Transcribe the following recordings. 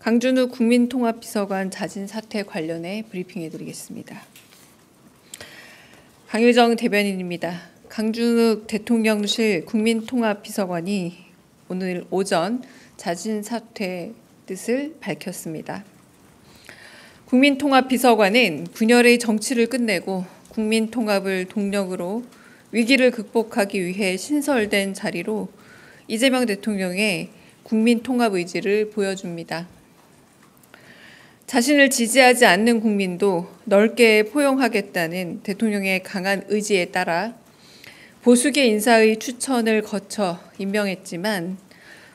강준우 국민통합비서관 자진 사퇴 관련해 브리핑해드리겠습니다. 강효정 대변인입니다. 강준우 대통령실 국민통합비서관이 오늘 오전 자진 사퇴 뜻을 밝혔습니다. 국민통합비서관은 분열의 정치를 끝내고 국민통합을 동력으로 위기를 극복하기 위해 신설된 자리로 이재명 대통령의 국민통합 의지를 보여줍니다. 자신을 지지하지 않는 국민도 넓게 포용하겠다는 대통령의 강한 의지에 따라 보수계 인사의 추천을 거쳐 임명했지만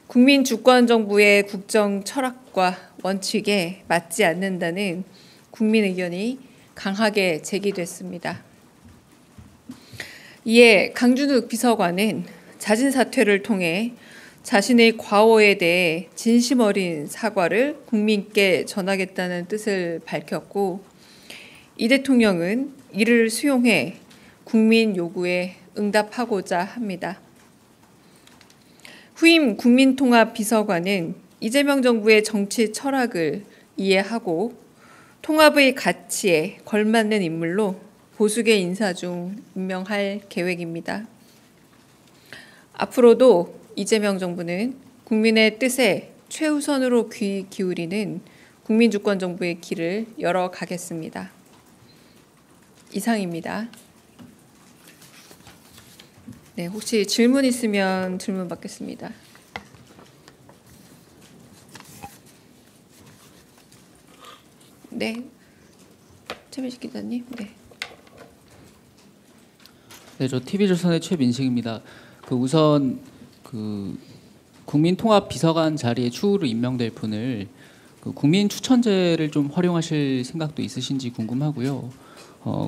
국민 주권 정부의 국정 철학과 원칙에 맞지 않는다는 국민 의견이 강하게 제기됐습니다. 이에 강준욱 비서관은 자진 사퇴를 통해 자신의 과오에 대해 진심 어린 사과를 국민께 전하겠다는 뜻을 밝혔고, 이 대통령은 이를 수용해 국민 요구에 응답하고자 합니다. 후임 국민통합비서관은 이재명 정부의 정치 철학을 이해하고 통합의 가치에 걸맞는 인물로 보수계 인사 중 임명할 계획입니다. 앞으로도 이재명 정부는 국민의 뜻에 최우선으로 귀 기울이는 국민주권 정부의 길을 열어가겠습니다. 이상입니다. 네, 혹시 질문 있으면 질문 받겠습니다. 네, 최민식 기자님. 네, 저 TV조선의 최민식입니다. 우선 국민통합비서관 자리에 추후로 임명될 분을 국민 추천제를 좀 활용하실 생각도 있으신지 궁금하고요.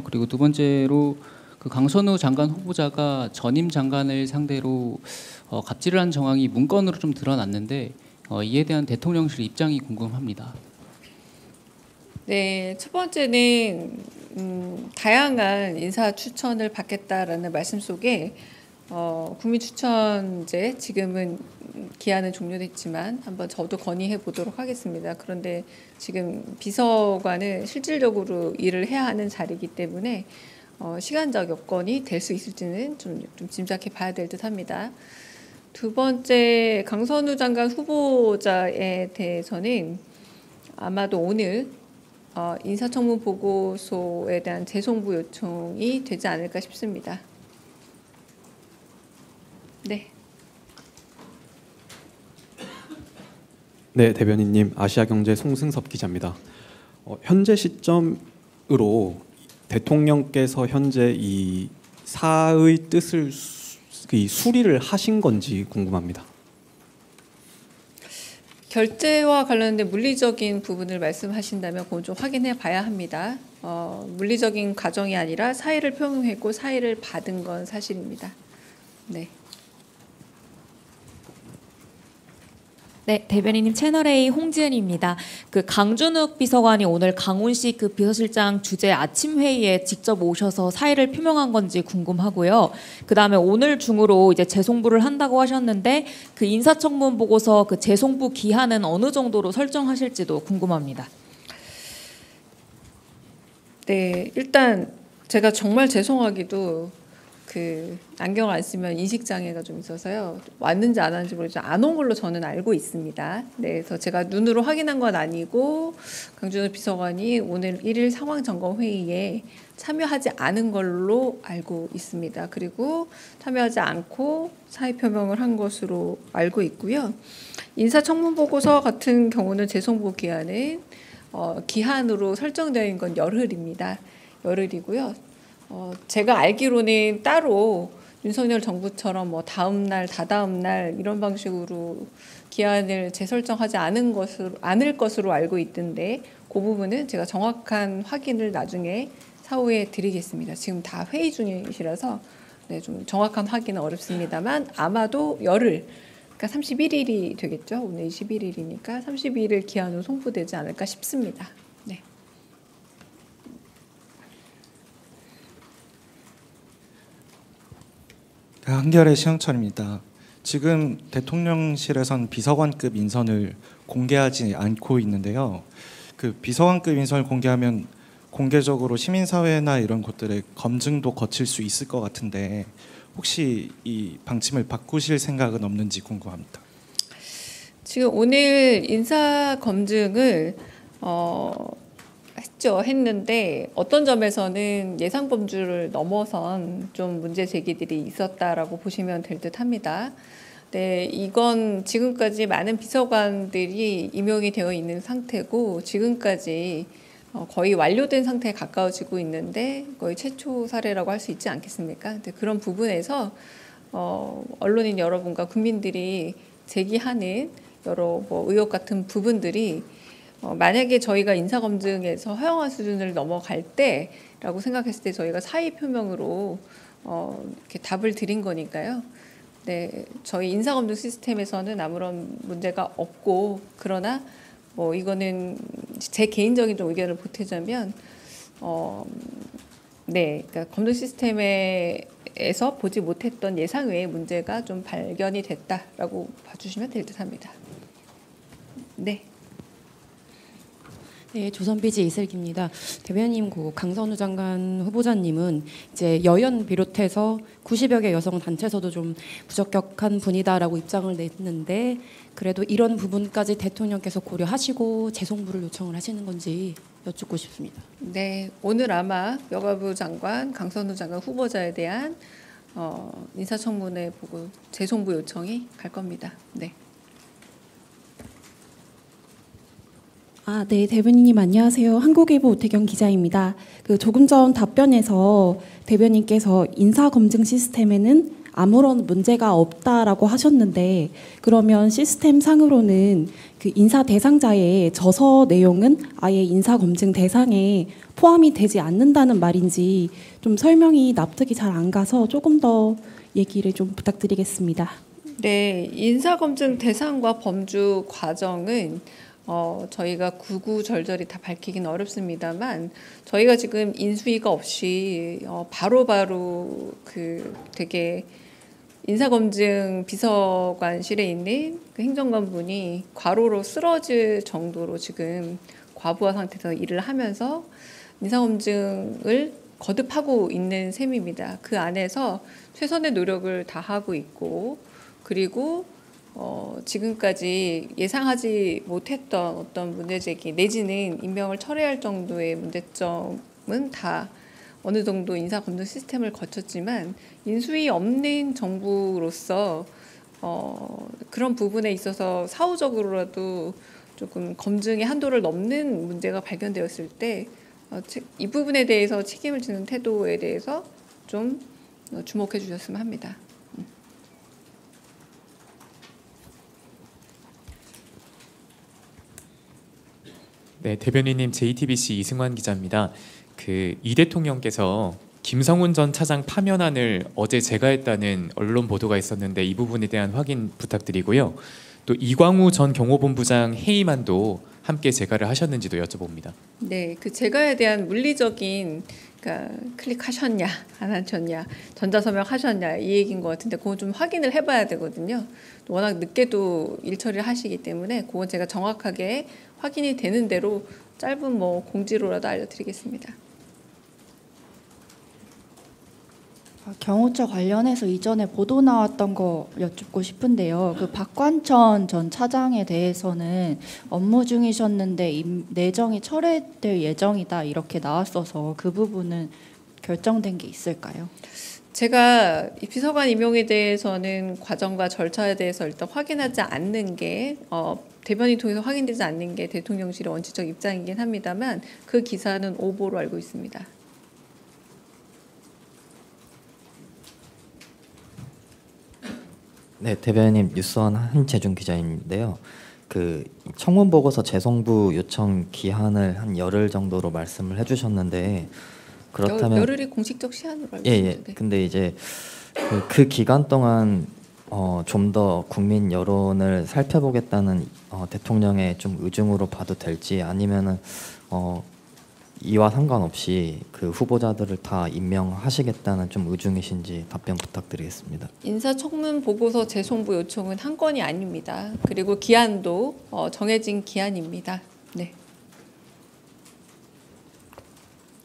그리고 두 번째로 강선우 장관 후보자가 전임 장관을 상대로 갑질을 한 정황이 문건으로 좀 드러났는데 이에 대한 대통령실 입장이 궁금합니다. 네, 첫 번째는 다양한 인사 추천을 받겠다라는 말씀 속에 국민추천제 지금은 기한은 종료됐지만 한번 저도 건의해 보도록 하겠습니다. 그런데 지금 비서관은 실질적으로 일을 해야 하는 자리이기 때문에 시간적 여건이 될 수 있을지는 좀 짐작해 봐야 될 듯합니다. 두 번째, 강선우 장관 후보자에 대해서는 아마도 오늘 인사청문 보고서에 대한 재송부 요청이 되지 않을까 싶습니다. 네. 네, 대변인님, 아시아경제 송승섭 기자입니다. 현재 시점으로 대통령께서 현재 이 사의 뜻을 수리를 하신 건지 궁금합니다. 결재와 관련된 물리적인 부분을 말씀하신다면 그건 좀 확인해 봐야 합니다. 물리적인 과정이 아니라 사의를 표명했고 사의를 받은 건 사실입니다. 네. 네, 대변인님 채널A 홍지은입니다. 강준욱 비서관이 오늘 강훈식 비서실장 주재 아침 회의에 직접 오셔서 사의를 표명한 건지 궁금하고요. 그다음에 오늘 중으로 이제 재송부를 한다고 하셨는데 인사청문 보고서 재송부 기한은 어느 정도로 설정하실지도 궁금합니다. 네, 일단 제가 정말 죄송하기도 안경을 안 쓰면 인식 장애가 좀 있어서요. 왔는지 안 왔는지 모르지만 안 온 걸로 저는 알고 있습니다. 네, 그래서 제가 눈으로 확인한 건 아니고 강준우 비서관이 오늘 1일 상황 점검 회의에 참여하지 않은 걸로 알고 있습니다. 그리고 참여하지 않고 사의 표명을 한 것으로 알고 있고요. 인사청문 보고서 같은 경우는 재송부 기한은 기한으로 설정되어 있는 건 열흘입니다. 열흘이고요. 제가 알기로는 따로 윤석열 정부처럼 다음 날, 다다음 날 이런 방식으로 기한을 재설정하지 않을 것으로 알고 있던데 그 부분은 제가 정확한 확인을 나중에 사후에 드리겠습니다. 지금 다 회의 중이시라서 네, 좀 정확한 확인은 어렵습니다만 아마도 열흘, 그러니까 31일이 되겠죠. 오늘 21일이니까 31일 기한으로 송부되지 않을까 싶습니다. 네. 한겨레 신영철입니다. 지금 대통령실에선 비서관급 인선을 공개하지 않고 있는데요. 그 비서관급 인선을 공개하면 공개적으로 시민사회나 이런 곳들의 검증도 거칠 수 있을 것 같은데 혹시 이 방침을 바꾸실 생각은 없는지 궁금합니다. 지금 오늘 인사 검증을 했는데 어떤 점에서는 예상 범주를 넘어선 좀 문제 제기들이 있었다라고 보시면 될 듯합니다. 네, 이건 지금까지 많은 비서관들이 임용이 되어 있는 상태고 지금까지 거의 완료된 상태에 가까워지고 있는데 거의 최초 사례라고 할 수 있지 않겠습니까? 근데 그런 부분에서 언론인 여러분과 국민들이 제기하는 여러 의혹 같은 부분들이 만약에 저희가 인사검증에서 허용한 수준을 넘어갈 때라고 생각했을 때 저희가 사의 표명으로 이렇게 답을 드린 거니까요. 네, 저희 인사검증 시스템에서는 아무런 문제가 없고 그러나 이거는 제 개인적인 좀 의견을 보태자면 네, 그러니까 검증 시스템에서 보지 못했던 예상 외의 문제가 좀 발견이 됐다라고 봐주시면 될 듯합니다. 네. 네, 조선비지 이슬기입니다. 대변인 강선우 장관 후보자님은 이제 여연 비롯해서 90여 개 여성 단체에서도 좀 부적격한 분이다라고 입장을 냈는데 그래도 이런 부분까지 대통령께서 고려하시고 재송부를 요청을 하시는 건지 여쭙고 싶습니다. 네, 오늘 아마 여가부 장관 강선우 장관 후보자에 대한 인사청문회 보고 재송부 요청이 갈 겁니다. 네. 네, 대변인님 안녕하세요. 한국일보 오태경 기자입니다. 조금 전 답변에서 대변인께서 인사검증 시스템에는 아무런 문제가 없다라고 하셨는데 그러면 시스템 상으로는 그 인사 대상자의 저서 내용은 아예 인사검증 대상에 포함이 되지 않는다는 말인지 좀 설명이 납득이 잘 안 가서 조금 더 얘기를 좀 부탁드리겠습니다. 네, 인사검증 대상과 범주 과정은 저희가 구구절절히 다 밝히긴 어렵습니다만 저희가 지금 인수위가 없이 바로바로 되게 인사검증 비서관실에 있는 그 행정관분이 과로로 쓰러질 정도로 지금 과부하 상태에서 일을 하면서 인사검증을 거듭하고 있는 셈입니다. 그 안에서 최선의 노력을 다하고 있고 그리고 지금까지 예상하지 못했던 어떤 문제제기 내지는 임명을 철회할 정도의 문제점은 다 어느 정도 인사검증 시스템을 거쳤지만 인수위 없는 정부로서 그런 부분에 있어서 사후적으로라도 조금 검증의 한도를 넘는 문제가 발견되었을 때 이 부분에 대해서 책임을 지는 태도에 대해서 좀 주목해 주셨으면 합니다. 네, 대변인님 JTBC 이승환 기자입니다. 이 대통령께서 김성훈 전 차장 파면안을 어제 제거했다는 언론 보도가 있었는데 이 부분에 대한 확인 부탁드리고요. 또 이광우 전 경호본부장 해임안도 함께 제거를 하셨는지도 여쭤봅니다. 네, 그 제거에 대한 물리적인 클릭하셨냐 안 하셨냐 전자서명 하셨냐 이 얘기인 것 같은데 그건 좀 확인을 해봐야 되거든요. 워낙 늦게도 일 처리를 하시기 때문에 그건 제가 정확하게 확인이 되는 대로 짧은 공지로라도 알려드리겠습니다. 경호처 관련해서 이전에 보도 나왔던 거 여쭙고 싶은데요. 박관천 전 차장에 대해서는 업무 중이셨는데 내정이 철회될 예정이다 이렇게 나왔어서 그 부분은 결정된 게 있을까요? 제가 이 비서관 임용에 대해서는 과정과 절차에 대해서 일단 확인하지 않는 게 대변인 통해서 확인되지 않는 게 대통령실의 원칙적 입장이긴 합니다만 그 기사는 오보로 알고 있습니다. 네, 대변인 뉴스원 한재준 기자인데요. 청문 보고서 재송부 요청 기한을 한 열흘 정도로 말씀을 해주셨는데 그렇다면 열흘이 공식적 시한으로 알고 있습니다. 예. 근데 이제 그 기간 동안 좀 더 국민 여론을 살펴보겠다는 대통령의 좀 의중으로 봐도 될지 아니면은 이와 상관없이 그 후보자들을 다 임명하시겠다는 좀 의중이신지 답변 부탁드리겠습니다. 인사청문 보고서 재송부 요청은 한 건이 아닙니다. 그리고 기한도 정해진 기한입니다. 네.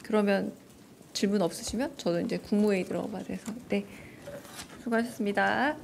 그러면 질문 없으시면 저도 이제 국무회의 들어가야 돼서 네. 수고하셨습니다.